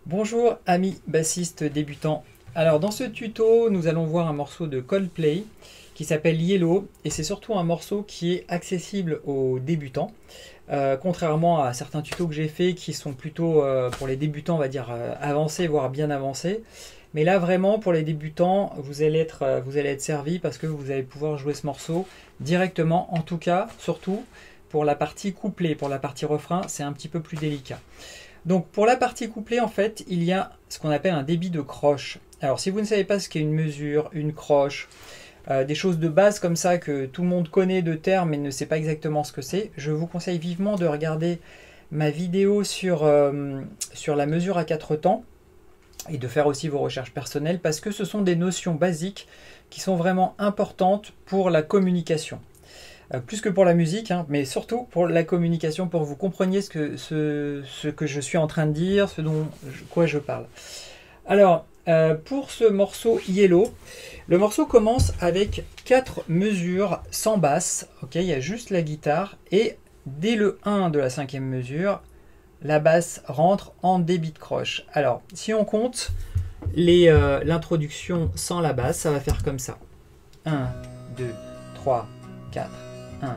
Bonjour amis bassistes débutants. Alors dans ce tuto, nous allons voir un morceau de Coldplay qui s'appelle Yellow et c'est surtout un morceau qui est accessible aux débutants. Contrairement à certains tutos que j'ai fait qui sont plutôt pour les débutants, on va dire avancés, voire bien avancés. Mais là vraiment pour les débutants, vous allez être servis parce que vous allez pouvoir jouer ce morceau directement, en tout cas, surtout pour la partie couplet, pour la partie refrain, c'est un petit peu plus délicat. Donc pour la partie couplet, en fait, il y a ce qu'on appelle un débit de croche. Alors si vous ne savez pas ce qu'est une mesure, une croche, des choses de base comme ça que tout le monde connaît de terme mais ne sait pas exactement ce que c'est, je vous conseille vivement de regarder ma vidéo sur la mesure à 4 temps et de faire aussi vos recherches personnelles parce que ce sont des notions basiques qui sont vraiment importantes pour la communication. Plus que pour la musique, hein, mais surtout pour la communication, pour que vous compreniez ce que je suis en train de dire, quoi je parle. Alors, pour ce morceau Yellow, le morceau commence avec 4 mesures sans basse, ok, il y a juste la guitare, et dès le 1 de la 5e mesure, la basse rentre en débit de croche. Alors, si on compte l'introduction sans la basse, ça va faire comme ça. 1, 2, 3, 4. 1,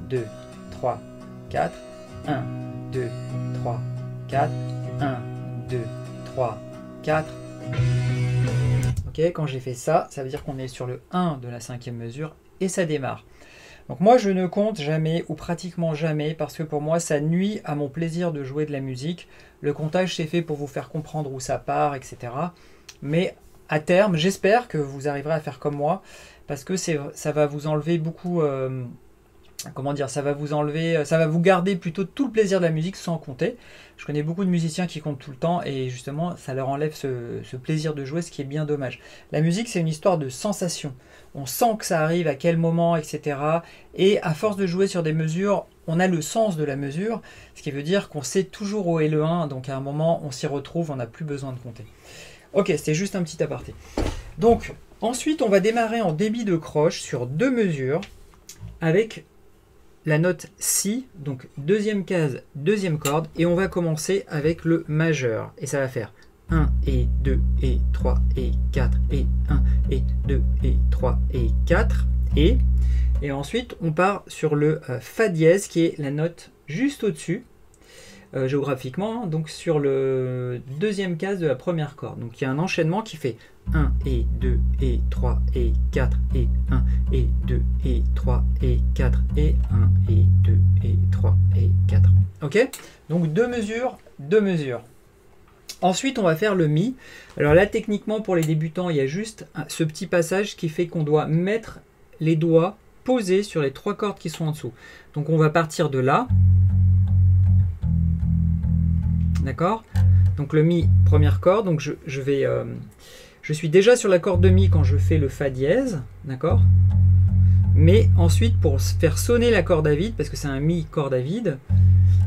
2, 3, 4, 1, 2, 3, 4, 1, 2, 3, 4. Ok, quand j'ai fait ça, ça veut dire qu'on est sur le 1 de la 5e mesure et ça démarre. Donc moi je ne compte jamais ou pratiquement jamais parce que pour moi ça nuit à mon plaisir de jouer de la musique. Le comptage c'est fait pour vous faire comprendre où ça part, etc. Mais à terme, j'espère que vous arriverez à faire comme moi parce que ça va vous enlever beaucoup... comment dire, ça va vous garder plutôt tout le plaisir de la musique sans compter. Je connais beaucoup de musiciens qui comptent tout le temps et justement ça leur enlève ce plaisir de jouer, ce qui est bien dommage. La musique c'est une histoire de sensation. On sent que ça arrive à quel moment, etc. Et à force de jouer sur des mesures, on a le sens de la mesure, ce qui veut dire qu'on sait toujours où est le 1, donc à un moment on s'y retrouve, on n'a plus besoin de compter. Ok, c'était juste un petit aparté. Donc ensuite on va démarrer en débit de croche sur 2 mesures avec la note Si, donc deuxième case, deuxième corde, et on va commencer avec le majeur. Et ça va faire 1 et 2 et 3 et 4 et 1 et 2 et 3 et 4 et ensuite on part sur le Fa dièse qui est la note juste au-dessus géographiquement, donc sur le deuxième case de la première corde. Donc il y a un enchaînement qui fait 1 et 2 et 3 et 4 et 1 et 2 et 3 et 4 et 1 et 2 et 3 et 4. Ok? Donc 2 mesures, 2 mesures. Ensuite, on va faire le Mi. Alors là, techniquement, pour les débutants, il y a juste ce petit passage qui fait qu'on doit mettre les doigts posés sur les 3 cordes qui sont en dessous. Donc on va partir de là. D'accord? Donc le Mi, première corde. Donc je suis déjà sur la corde de Mi quand je fais le Fa dièse. D'accord? Mais ensuite, pour faire sonner la corde à vide, parce que c'est un Mi corde à vide,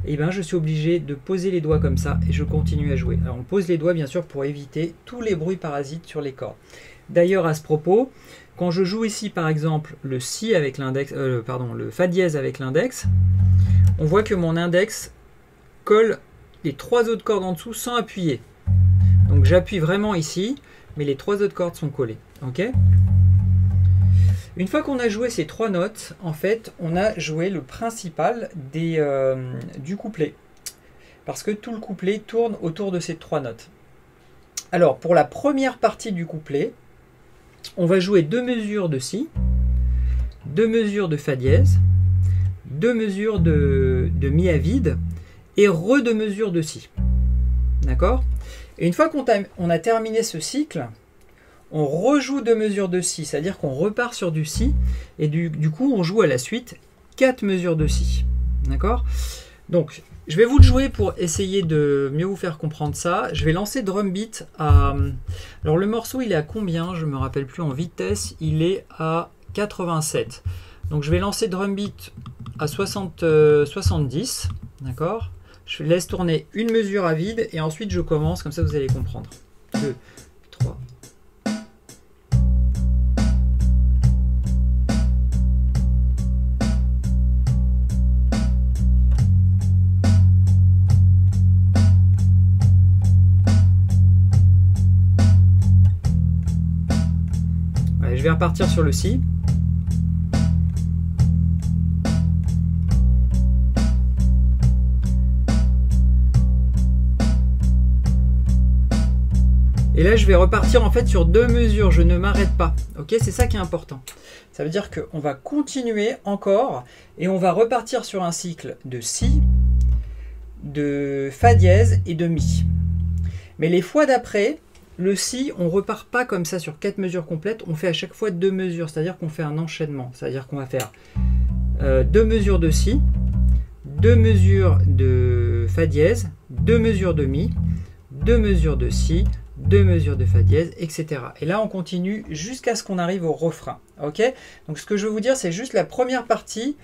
et ben je suis obligé de poser les doigts comme ça et je continue à jouer. Alors on pose les doigts bien sûr pour éviter tous les bruits parasites sur les cordes. D'ailleurs à ce propos, quand je joue ici par exemple le Si avec l'index, le Fa dièse avec l'index, on voit que mon index colle les 3 autres cordes en dessous sans appuyer. Donc j'appuie vraiment ici, mais les 3 autres cordes sont collées. Ok ? Une fois qu'on a joué ces 3 notes, en fait, on a joué le principal du couplet. Parce que tout le couplet tourne autour de ces 3 notes. Alors, pour la première partie du couplet, on va jouer 2 mesures de Si, 2 mesures de Fa dièse, 2 mesures de Mi à vide, et 2 mesures de Si. D'accord? Et une fois qu'on a terminé ce cycle, on rejoue 2 mesures de Si, c'est-à-dire qu'on repart sur du Si, et du coup on joue à la suite 4 mesures de Si. D'accord? Donc, je vais vous le jouer pour essayer de mieux vous faire comprendre ça. Je vais lancer drum beat à... Alors le morceau il est à combien? Je ne me rappelle plus en vitesse, il est à 87. Donc je vais lancer drum beat à 70, d'accord? Je laisse tourner une mesure à vide et ensuite je commence, comme ça vous allez comprendre. 2, 3. vais repartir sur le si. Et là, je vais repartir en fait sur 2 mesures, je ne m'arrête pas. Ok, c'est ça qui est important. Ça veut dire qu'on va continuer encore et on va repartir sur un cycle de si, de fa dièse et de mi. Mais les fois d'après, le si, on repart pas comme ça sur 4 mesures complètes, on fait à chaque fois 2 mesures, c'est-à-dire qu'on fait un enchaînement. C'est-à-dire qu'on va faire 2 mesures de si, 2 mesures de fa dièse, 2 mesures de mi, 2 mesures de si, 2 mesures de fa dièse, etc. Et là, on continue jusqu'à ce qu'on arrive au refrain. Ok? Donc, ce que je veux vous dire, c'est juste la première partie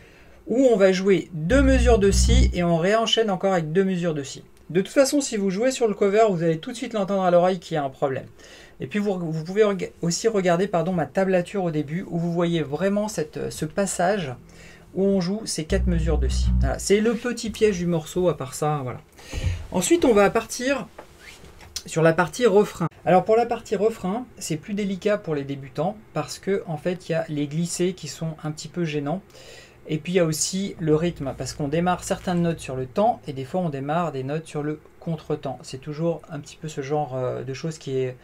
où on va jouer 2 mesures de si et on réenchaîne encore avec 2 mesures de si. De toute façon, si vous jouez sur le cover, vous allez tout de suite l'entendre à l'oreille qu'il y a un problème. Et puis, vous pouvez aussi regarder ma tablature au début où vous voyez vraiment ce passage où on joue ces 4 mesures de si. Voilà. C'est le petit piège du morceau, à part ça. Voilà. Ensuite, on va partir sur la partie refrain. Alors pour la partie refrain, c'est plus délicat pour les débutants parce que en fait il y a les glissés qui sont un petit peu gênants. Et puis il y a aussi le rythme parce qu'on démarre certaines notes sur le temps et des fois on démarre des notes sur le contretemps. C'est toujours un petit peu ce genre de choses qui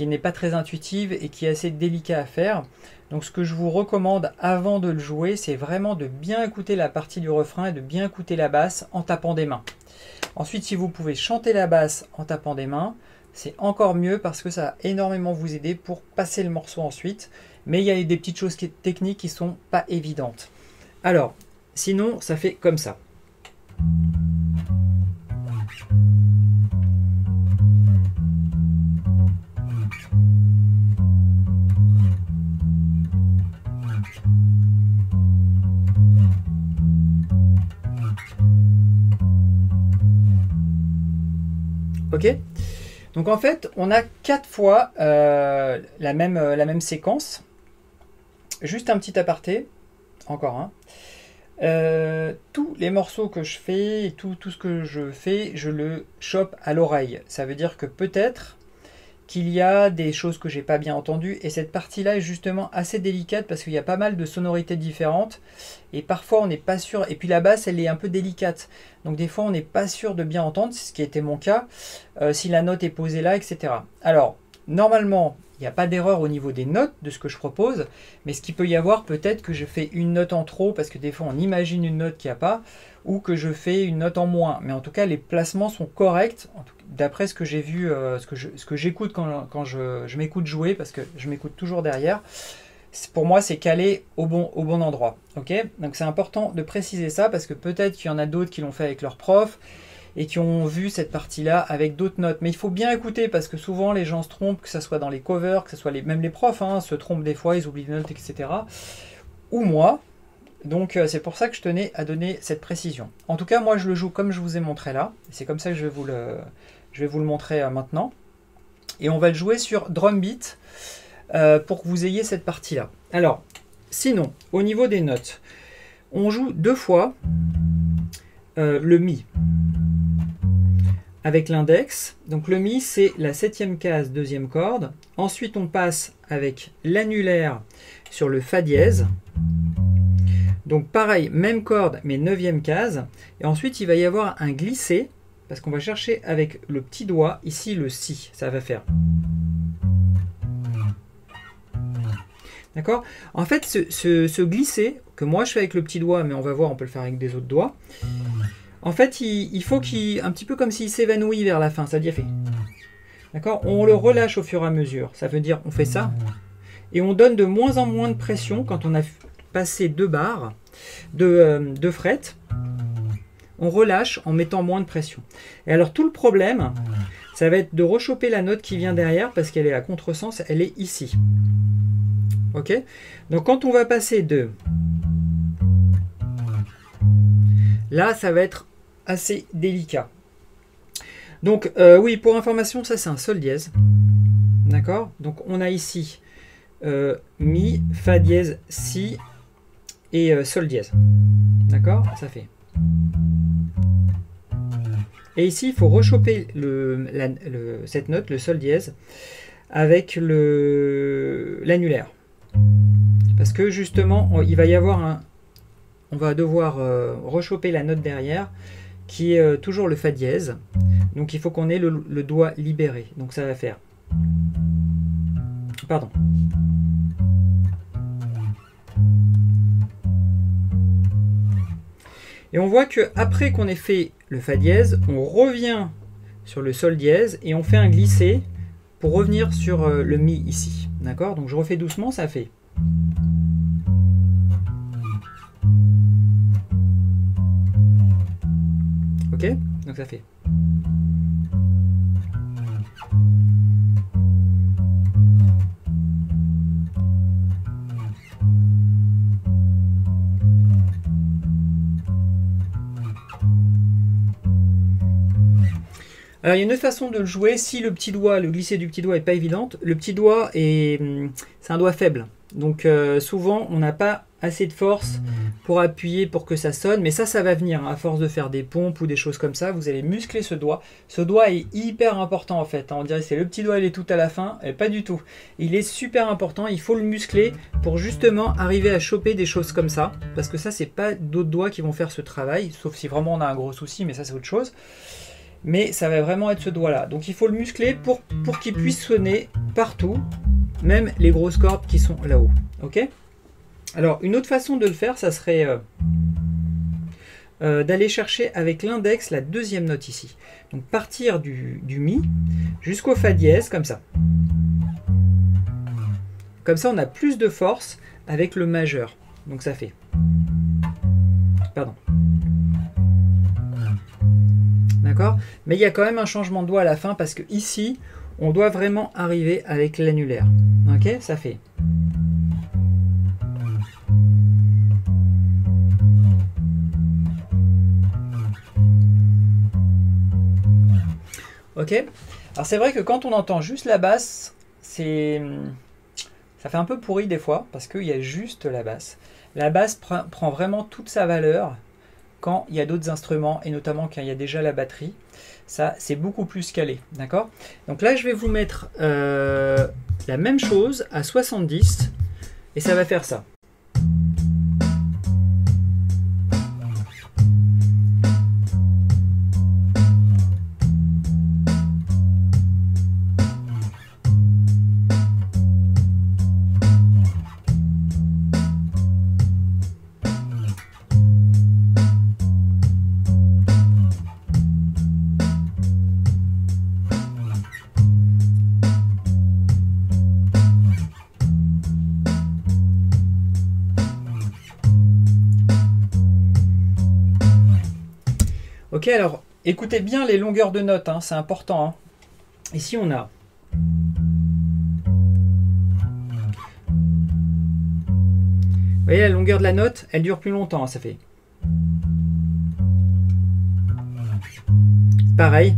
n'est pas très intuitive et qui est assez délicat à faire. Donc ce que je vous recommande avant de le jouer, c'est vraiment de bien écouter la partie du refrain et de bien écouter la basse en tapant des mains. Ensuite, si vous pouvez chanter la basse en tapant des mains, c'est encore mieux parce que ça va énormément vous aider pour passer le morceau ensuite. Mais il y a des petites choses techniques qui ne sont pas évidentes. Alors, sinon, ça fait comme ça. Ok? Donc en fait, on a 4 fois la même séquence. Juste un petit aparté, encore un. Tous les morceaux que je fais et tout ce que je fais, je le chope à l'oreille. Ça veut dire que peut-être qu'il y a des choses que j'ai pas bien entendues et cette partie-là est justement assez délicate parce qu'il y a pas mal de sonorités différentes et parfois on n'est pas sûr. Et puis la basse, elle est un peu délicate, donc des fois on n'est pas sûr de bien entendre, c'est ce qui était mon cas, si la note est posée là, etc. Alors normalement, il n'y a pas d'erreur au niveau des notes de ce que je propose, mais ce qu'il peut y avoir, peut-être que je fais une note en trop, parce que des fois on imagine une note qu'il n'y a pas, ou que je fais une note en moins. Mais en tout cas, les placements sont corrects, d'après ce que j'ai vu, ce que j'écoute quand je m'écoute jouer, parce que je m'écoute toujours derrière. Pour moi, c'est calé au bon endroit. Okay, donc c'est important de préciser ça, parce que peut-être qu'il y en a d'autres qui l'ont fait avec leur prof, et qui ont vu cette partie-là avec d'autres notes. Mais il faut bien écouter parce que souvent les gens se trompent, que ce soit dans les covers, que ce soit même les profs se trompent des fois, ils oublient des notes, etc. Ou moi. Donc c'est pour ça que je tenais à donner cette précision. En tout cas, moi je le joue comme je vous ai montré là. C'est comme ça que je vais vous le montrer maintenant. Et on va le jouer sur drum beat pour que vous ayez cette partie-là. Alors, sinon, au niveau des notes, on joue 2 fois le mi. Avec l'index, donc le mi c'est la 7e case, 2e corde. Ensuite on passe avec l'annulaire sur le fa dièse. Donc pareil, même corde mais 9e case. Et ensuite il va y avoir un glissé, parce qu'on va chercher avec le petit doigt, ici le si, ça va faire. D'accord? En fait ce glissé, que moi je fais avec le petit doigt, mais on va voir, on peut le faire avec des autres doigts. En fait, il faut qu'il, un petit peu comme s'il s'évanouit vers la fin, c'est-à-dire fait. D'accord? On le relâche au fur et à mesure. Ça veut dire, on fait ça, et on donne de moins en moins de pression quand on a passé 2 barres, 2 frettes. On relâche en mettant moins de pression. Et alors, tout le problème, ça va être de rechoper la note qui vient derrière, parce qu'elle est à contresens, elle est ici. Ok? Donc, quand on va passer de... Là, ça va être assez délicat. Donc, oui, pour information, ça c'est un sol dièse. D'accord? Donc, on a ici mi, fa dièse, si et sol dièse. D'accord? Ça fait. Et ici, il faut rechoper cette note, le sol dièse, avec l'annulaire. Parce que justement, il va y avoir un... On va devoir rechoper la note derrière, qui est toujours le Fa dièse. Donc il faut qu'on ait le doigt libéré. Donc ça va faire... Pardon. Et on voit que après qu'on ait fait le Fa dièse, on revient sur le Sol dièse et on fait un glissé pour revenir sur le Mi ici. D'accord? Donc je refais doucement, ça fait... Ok? Donc ça fait... Alors il y a une autre façon de le jouer, si le petit doigt, le glisser du petit doigt n'est pas évidente, le petit doigt c'est un doigt faible. Donc souvent on n'a pas assez de force pour appuyer pour que ça sonne, mais ça va venir, hein, à force de faire des pompes ou des choses comme ça, vous allez muscler ce doigt. Ce doigt est hyper important en fait, hein. On dirait que c'est le petit doigt, il est tout à la fin, et pas du tout. Il est super important, il faut le muscler pour justement arriver à choper des choses comme ça, parce que ça c'est pas d'autres doigts qui vont faire ce travail, sauf si vraiment on a un gros souci, mais ça c'est autre chose. Mais ça va vraiment être ce doigt là, donc il faut le muscler pour qu'il puisse sonner partout, même les grosses cordes qui sont là-haut. Ok? Alors une autre façon de le faire, ça serait d'aller chercher avec l'index la deuxième note ici. Donc partir du Mi jusqu'au Fa dièse comme ça. Comme ça on a plus de force avec le majeur. Donc ça fait... Pardon. D'accord? Mais il y a quand même un changement de doigt à la fin parce que ici, on doit vraiment arriver avec l'annulaire. Ok? Ça fait... Ok? Alors c'est vrai que quand on entend juste la basse, ça fait un peu pourri des fois parce qu'il y a juste la basse. La basse prend vraiment toute sa valeur quand il y a d'autres instruments et notamment quand il y a déjà la batterie. Ça, c'est beaucoup plus calé. D'accord? Donc là, je vais vous mettre la même chose à 70 et ça va faire ça. Ok, alors écoutez bien les longueurs de notes, hein, c'est important. Hein. Ici on a... Vous voyez la longueur de la note, elle dure plus longtemps, hein, ça fait... Pareil.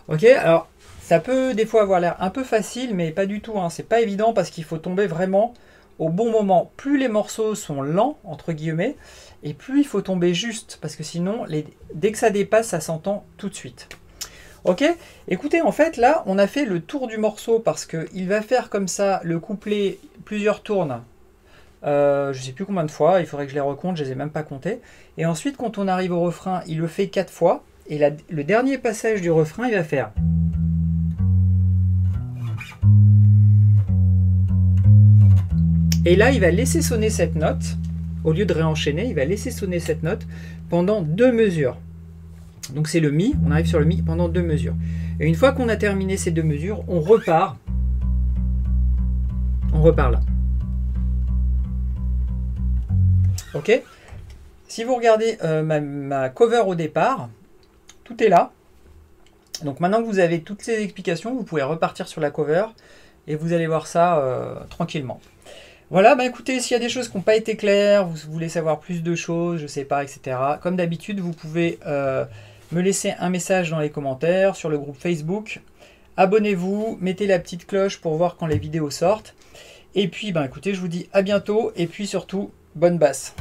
Ok, alors... Ça peut des fois avoir l'air un peu facile, mais pas du tout. Hein. C'est pas évident parce qu'il faut tomber vraiment au bon moment. Plus les morceaux sont lents, entre guillemets, et plus il faut tomber juste. Parce que sinon, dès que ça dépasse, ça s'entend tout de suite. Ok? Écoutez, en fait, là, on a fait le tour du morceau parce qu'il va faire comme ça le couplet plusieurs tournes. Je ne sais plus combien de fois, il faudrait que je les recompte, je ne les ai même pas comptés. Et ensuite, quand on arrive au refrain, il le fait 4 fois. Et le dernier passage du refrain, il va faire... Et là, il va laisser sonner cette note, au lieu de réenchaîner, il va laisser sonner cette note pendant 2 mesures. Donc c'est le Mi, on arrive sur le Mi pendant 2 mesures. Et une fois qu'on a terminé ces 2 mesures, on repart. On repart là. Ok? Si vous regardez ma cover au départ, tout est là. Donc maintenant que vous avez toutes ces explications, vous pouvez repartir sur la cover et vous allez voir ça tranquillement. Voilà, bah écoutez, s'il y a des choses qui n'ont pas été claires, vous voulez savoir plus de choses, je sais pas, etc. Comme d'habitude, vous pouvez me laisser un message dans les commentaires, sur le groupe Facebook. Abonnez-vous, mettez la petite cloche pour voir quand les vidéos sortent. Et puis, bah écoutez, je vous dis à bientôt, et puis surtout, bonne basse.